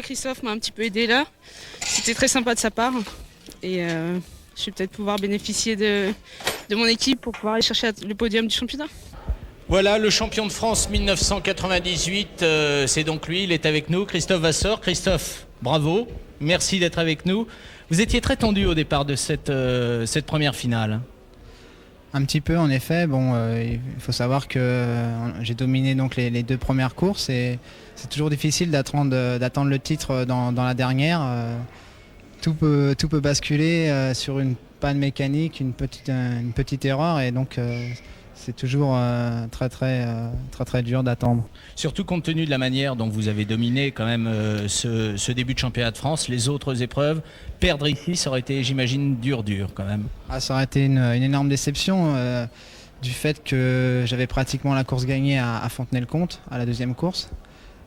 Christophe m'a un petit peu aidé là. C'était très sympa de sa part. Et je vais peut-être pouvoir bénéficier de mon équipe pour pouvoir aller chercher le podium du championnat. Voilà, le champion de France 1998, c'est donc lui, il est avec nous, Christophe Vasseur. Christophe, bravo, merci d'être avec nous. Vous étiez très tendu au départ de cette première finale. Un petit peu en effet. Bon, il faut savoir que j'ai dominé donc les deux premières courses et c'est toujours difficile d'attendre le titre dans la dernière. Tout peut basculer sur une panne mécanique, une petite erreur et donc c'est toujours très dur d'attendre. Surtout compte tenu de la manière dont vous avez dominé quand même ce début de championnat de France, les autres épreuves, perdre ici, ça aurait été, j'imagine, dur quand même. Ah, ça aurait été une énorme déception du fait que j'avais pratiquement la course gagnée à Fontenay-le-Comte, à la deuxième course.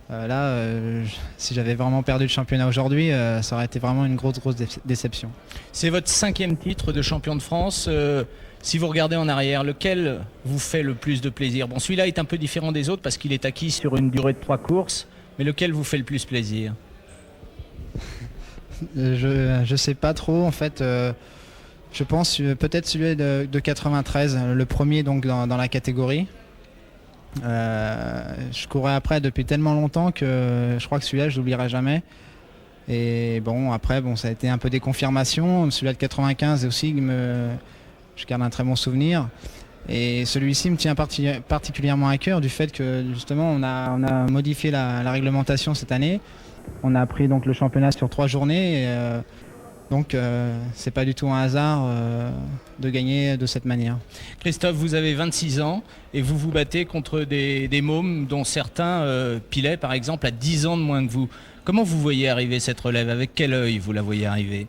Si j'avais vraiment perdu le championnat aujourd'hui, ça aurait été vraiment une grosse déception. C'est votre 5e titre de champion de France. Si vous regardez en arrière, lequel vous fait le plus de plaisir? Bon, celui-là est un peu différent des autres parce qu'il est acquis sur une durée de 3 courses, mais lequel vous fait le plus plaisir? Je sais pas trop en fait. Je pense peut-être celui de 93, le premier donc dans la catégorie. Je courais après depuis tellement longtemps que je crois que celui-là je l'oublierai jamais. Et bon après ça a été un peu des confirmations. Celui-là de 95 aussi je garde un très bon souvenir. Et celui-ci me tient particulièrement à cœur du fait que justement on a modifié la réglementation cette année. On a pris donc le championnat sur 3 journées. Et, donc c'est pas du tout un hasard de gagner de cette manière. Christophe, vous avez 26 ans et vous vous battez contre des mômes dont certains, Pilet par exemple, a 10 ans de moins que vous. Comment vous voyez arriver cette relève? Avec quel œil vous la voyez arriver?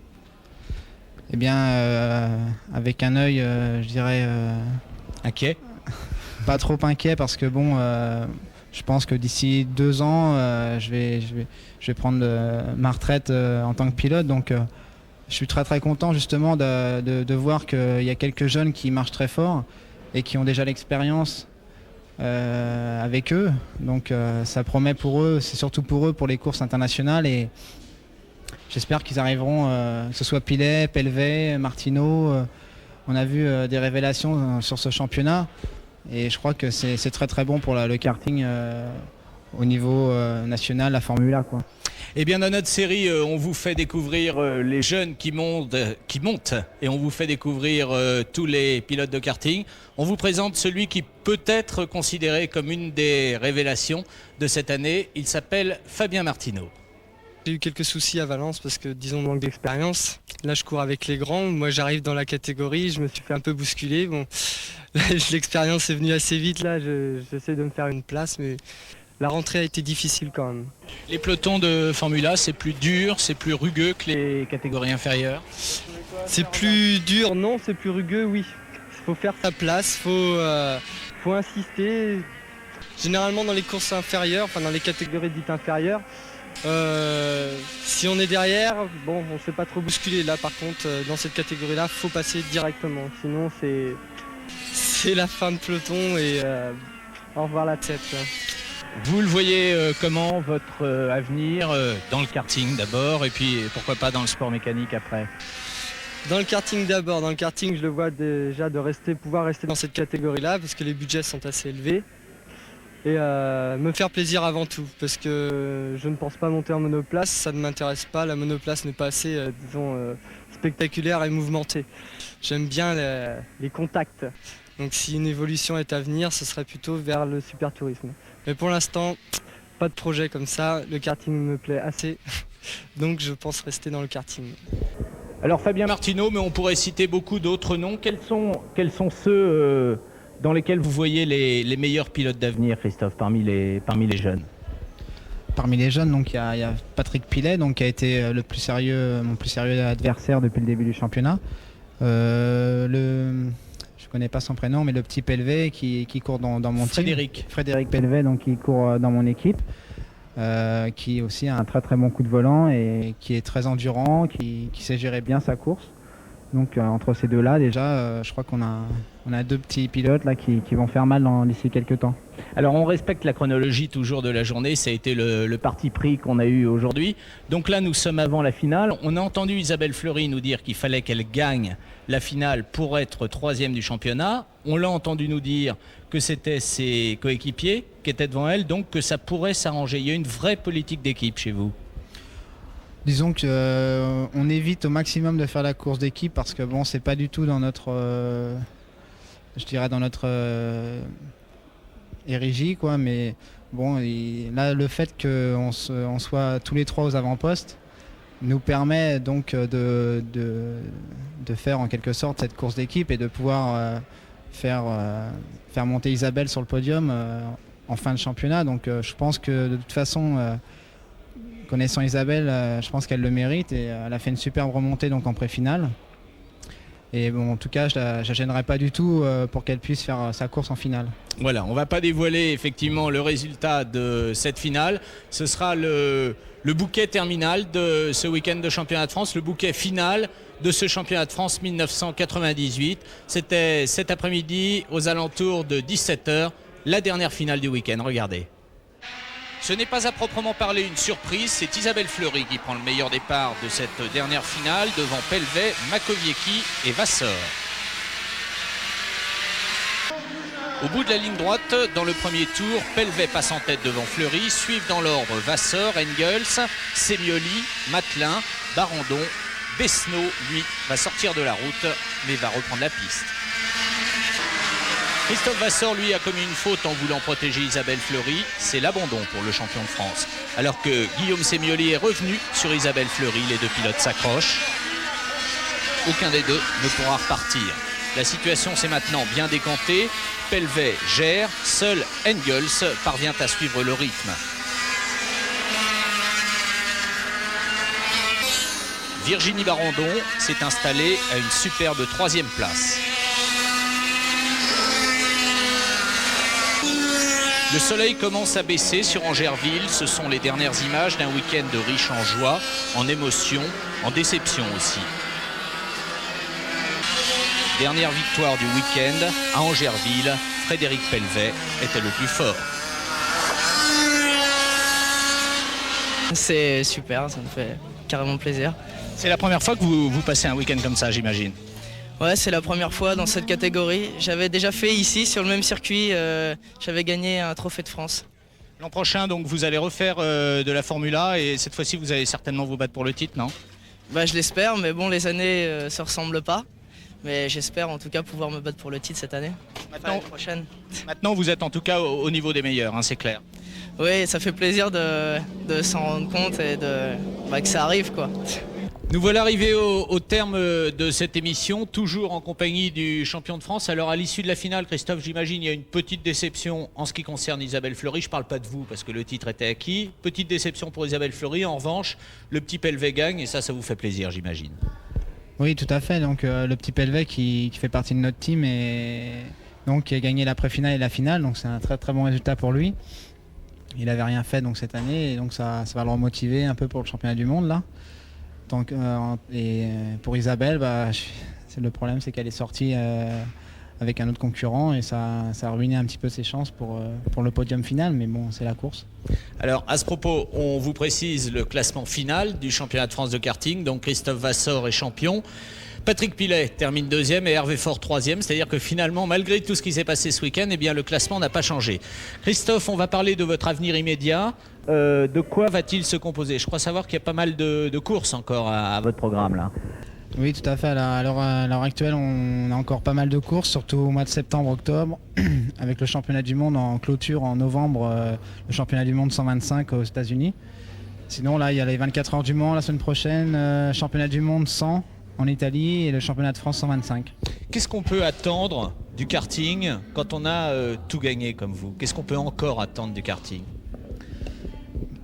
Eh bien avec un œil je dirais inquiet. Pas trop inquiet parce que bon je pense que d'ici 2 ans je vais prendre ma retraite en tant que pilote, donc je suis très content justement de voir qu'il y a quelques jeunes qui marchent très fort et qui ont déjà l'expérience avec eux. Donc ça promet pour eux, c'est surtout pour eux pour les courses internationales et j'espère qu'ils arriveront, que ce soit Pilet, Pelvet, Martino. On a vu des révélations sur ce championnat et je crois que c'est très bon pour le karting au niveau national, la Formule 1 quoi. Eh bien, dans notre série, on vous fait découvrir les jeunes qui montent et on vous fait découvrir tous les pilotes de karting. On vous présente celui qui peut être considéré comme une des révélations de cette année. Il s'appelle Fabien Martino. J'ai eu quelques soucis à Valence parce que, disons, manque d'expérience. Là, je cours avec les grands. Moi, j'arrive dans la catégorie. Je me suis fait un peu bousculer. Bon, l'expérience est venue assez vite. Là, j'essaie de me faire une place, mais la rentrée a été difficile quand même. Les pelotons de Formula, c'est plus dur, c'est plus rugueux que les catégories inférieures? C'est plus dur, non, c'est plus rugueux, oui. Il faut faire sa place, faut insister. Généralement dans les courses inférieures, enfin dans les catégories dites inférieures, si on est derrière, bon, on ne se fait pas trop bousculer. Là par contre, dans cette catégorie-là, il faut passer directement. Sinon c'est la fin de peloton et au revoir la tête. Là. Vous le voyez comment votre avenir dans le karting d'abord et puis pourquoi pas dans le sport mécanique après? Dans le karting d'abord, dans le karting je le vois déjà de pouvoir rester dans cette catégorie-là parce que les budgets sont assez élevés et me faire plaisir avant tout parce que je ne pense pas monter en monoplace, ça ne m'intéresse pas, la monoplace n'est pas assez spectaculaire et mouvementée. J'aime bien les contacts, donc si une évolution est à venir ce serait plutôt vers le super tourisme. Mais pour l'instant, pas de projet comme ça, le karting me plaît assez, donc je pense rester dans le karting. Alors Fabien Martino, mais on pourrait citer beaucoup d'autres noms. Quels sont ceux dans lesquels vous voyez les meilleurs pilotes d'avenir, Christophe, parmi les jeunes? Parmi les jeunes, donc il y a Patrick Pilet, donc qui a été mon plus sérieux adversaire depuis le début du championnat. Je connais pas son prénom, mais le petit Pelvet qui court dans mon team. Frédéric Pelvet, donc qui court dans mon équipe, qui aussi a un très bon coup de volant et qui est très endurant, qui sait gérer bien sa course. Donc entre ces deux-là, déjà, je crois qu'on a deux petits pilotes là qui vont faire mal d'ici quelques temps. Alors on respecte la chronologie toujours de la journée, ça a été le parti pris qu'on a eu aujourd'hui. Donc là nous sommes avant la finale. On a entendu Isabelle Fleury nous dire qu'il fallait qu'elle gagne la finale pour être 3e du championnat. On l'a entendu nous dire que c'était ses coéquipiers qui étaient devant elle, donc que ça pourrait s'arranger. Il y a une vraie politique d'équipe chez vous. Disons que on évite au maximum de faire la course d'équipe parce que bon, c'est pas du tout dans notre, je dirais dans notre érigie quoi. Mais bon, là le fait qu'on soit tous les trois aux avant-postes nous permet donc de faire en quelque sorte cette course d'équipe et de pouvoir faire monter Isabelle sur le podium en fin de championnat. Donc je pense que de toute façon, connaissant Isabelle, je pense qu'elle le mérite et elle a fait une superbe remontée donc en pré-finale. Et bon, en tout cas, je la gênerai pas du tout pour qu'elle puisse faire sa course en finale. Voilà, on va pas dévoiler effectivement le résultat de cette finale. Ce sera le bouquet terminal de ce week-end de championnat de France, le bouquet final de ce championnat de France 1998. C'était cet après-midi aux alentours de 17h, la dernière finale du week-end. Regardez. Ce n'est pas à proprement parler une surprise, c'est Isabelle Fleury qui prend le meilleur départ de cette dernière finale devant Pelvet, Makowiecki et Vasseur. Au bout de la ligne droite, dans le premier tour, Pelvet passe en tête devant Fleury, suivent dans l'ordre Vasseur, Engels, Semioli, Matelin, Barandon. Besneau, lui, va sortir de la route, mais va reprendre la piste. Christophe Vasseur, lui, a commis une faute en voulant protéger Isabelle Fleury. C'est l'abandon pour le champion de France. Alors que Guillaume Semioli est revenu sur Isabelle Fleury, les deux pilotes s'accrochent. Aucun des deux ne pourra repartir. La situation s'est maintenant bien décantée. Pelvet gère, seul Engels parvient à suivre le rythme. Virginie Barandon s'est installée à une superbe 3e place. Le soleil commence à baisser sur Angerville. Ce sont les dernières images d'un week-end riche en joie, en émotion, en déception aussi. Dernière victoire du week-end à Angerville. Frédéric Pelvet était le plus fort. C'est super, ça me fait carrément plaisir. C'est la première fois que vous passez un week-end comme ça, j'imagine. Ouais, c'est la première fois dans cette catégorie. J'avais déjà fait ici, sur le même circuit, j'avais gagné un trophée de France. L'an prochain, donc, vous allez refaire de la Formule 1 et cette fois-ci, vous allez certainement vous battre pour le titre, non? Bah, je l'espère, mais bon, les années ne se ressemblent pas. Mais j'espère en tout cas pouvoir me battre pour le titre cette année. L'année prochaine. Maintenant, vous êtes en tout cas au niveau des meilleurs, hein, c'est clair. Oui, ça fait plaisir de s'en rendre compte et que ça arrive, quoi. Nous voilà arrivés au terme de cette émission, toujours en compagnie du champion de France. Alors à l'issue de la finale, Christophe, j'imagine il y a une petite déception en ce qui concerne Isabelle Fleury. Je ne parle pas de vous parce que le titre était acquis. Petite déception pour Isabelle Fleury. En revanche, le petit Pelvet gagne et ça vous fait plaisir, j'imagine. Oui, tout à fait. Donc le petit Pelvet qui fait partie de notre team et donc qui a gagné la pré-finale et la finale. Donc c'est un très très bon résultat pour lui. Il n'avait rien fait donc cette année et donc ça va le remotiver un peu pour le championnat du monde là. Donc, et pour Isabelle, le problème c'est qu'elle est sortie avec un autre concurrent et ça a ruiné un petit peu ses chances pour le podium final, mais bon, c'est la course. Alors à ce propos, on vous précise le classement final du championnat de France de karting. Donc Christophe Vasseur est champion. Patrick Pilet termine 2e et Hervé Fort 3e, c'est-à-dire que finalement, malgré tout ce qui s'est passé ce week-end, eh bien, le classement n'a pas changé. Christophe, on va parler de votre avenir immédiat. De quoi va-t-il se composer? Je crois savoir qu'il y a pas mal de courses encore à votre programme là. Oui, tout à fait. À l'heure actuelle, on a encore pas mal de courses, surtout au mois de septembre-octobre, avec le championnat du monde en clôture en novembre, le championnat du monde 125 aux États-Unis. Sinon, là, il y a les 24 heures du Mans la semaine prochaine, championnat du monde 100 en Italie et le championnat de France 125. Qu'est-ce qu'on peut attendre du karting quand on a tout gagné comme vous? Qu'est-ce qu'on peut encore attendre du karting?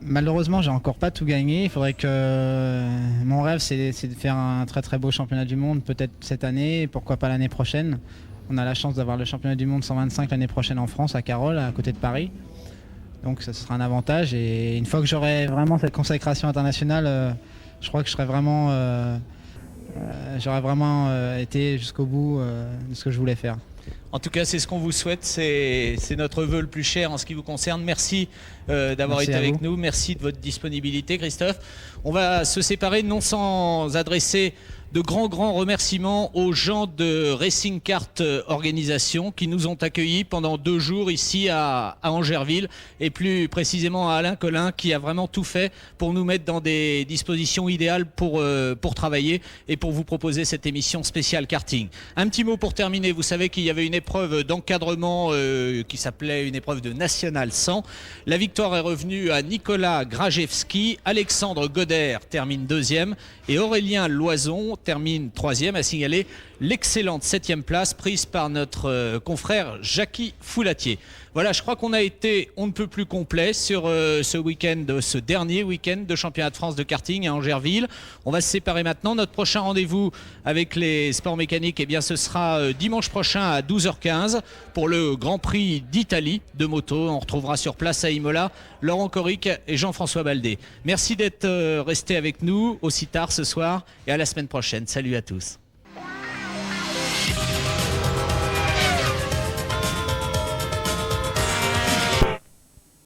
Malheureusement, j'ai encore pas tout gagné. Il faudrait que mon rêve, c'est de faire un très très beau championnat du monde, peut-être cette année, pourquoi pas l'année prochaine. On a la chance d'avoir le championnat du monde 125 l'année prochaine en France, à Carole, à côté de Paris. Donc ça sera un avantage. Et une fois que j'aurai vraiment cette consécration internationale, je crois que je serai vraiment j'aurais vraiment été jusqu'au bout de ce que je voulais faire. En tout cas, c'est ce qu'on vous souhaite, c'est notre vœu le plus cher en ce qui vous concerne. Merci d'avoir Merci été à avec vous. nous, merci de votre disponibilité, Christophe. On va se séparer, non sans adresser de grands remerciements aux gens de Racing Kart Organisation qui nous ont accueillis pendant 2 jours ici à Angerville, et plus précisément à Alain Collin qui a vraiment tout fait pour nous mettre dans des dispositions idéales pour travailler et pour vous proposer cette émission spéciale karting. Un petit mot pour terminer, vous savez qu'il y avait une épreuve d'encadrement qui s'appelait une épreuve de National 100. La victoire est revenue à Nicolas Grajewski, Alexandre Goder termine 2e et Aurélien Loison termine 3e, à signaler l'excellente 7e place prise par notre confrère Jackie Foulatier. Voilà, je crois qu'on a été on ne peut plus complet sur ce week-end, ce dernier week-end de championnat de France de karting à Angerville. On va se séparer maintenant. Notre prochain rendez-vous avec les sports mécaniques, eh bien, ce sera dimanche prochain à 12h15 pour le Grand Prix d'Italie de moto. On retrouvera sur place à Imola Laurent Coric et Jean-François Baldé. Merci d'être restés avec nous aussi tard ce soir et à la semaine prochaine. Salut à tous.